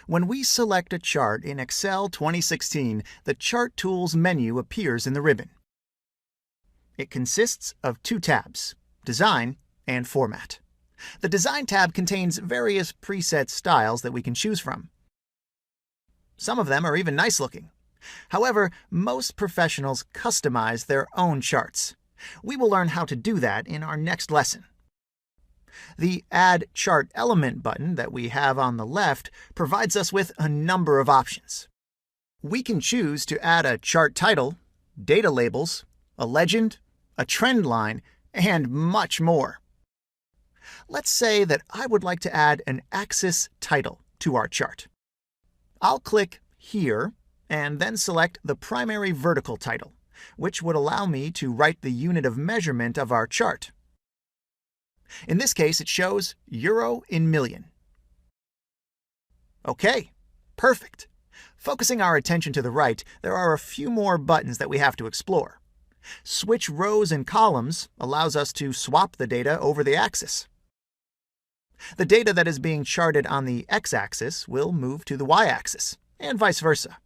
When we select a chart in Excel 2016, the Chart Tools menu appears in the ribbon. It consists of two tabs, Design and Format. The Design tab contains various preset styles that we can choose from. Some of them are even nice looking. However, most professionals customize their own charts. We will learn how to do that in our next lesson. The Add Chart Element button that we have on the left provides us with a number of options. We can choose to add a chart title, data labels, a legend, a trend line, and much more. Let's say that I would like to add an axis title to our chart. I'll click here and then select the primary vertical title, which would allow me to write the unit of measurement of our chart. In this case, it shows euro in million. Okay, perfect. Focusing our attention to the right, there are a few more buttons that we have to explore. Switch rows and columns allows us to swap the data over the axis. The data that is being charted on the x-axis will move to the y-axis, and vice versa,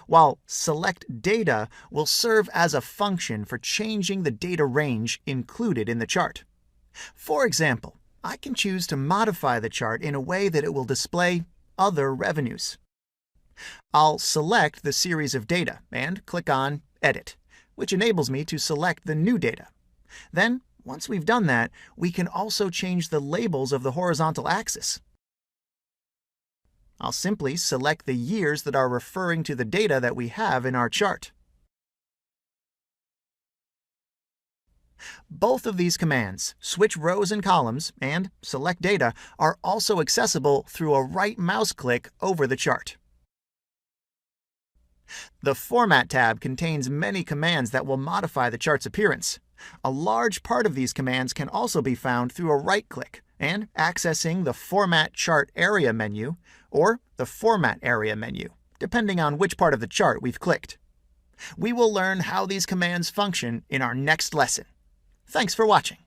while Select Data will serve as a function for changing the data range included in the chart. For example, I can choose to modify the chart in a way that it will display other revenues. I'll select the series of data and click on Edit, which enables me to select the new data. Then, once we've done that, we can also change the labels of the horizontal axis. I'll simply select the years that are referring to the data that we have in our chart. Both of these commands, Switch Rows and Columns and Select Data, are also accessible through a right mouse click over the chart. The Format tab contains many commands that will modify the chart's appearance. A large part of these commands can also be found through a right click and accessing the Format Chart Area menu or the Format Area menu, depending on which part of the chart we've clicked. We will learn how these commands function in our next lesson. Thanks for watching.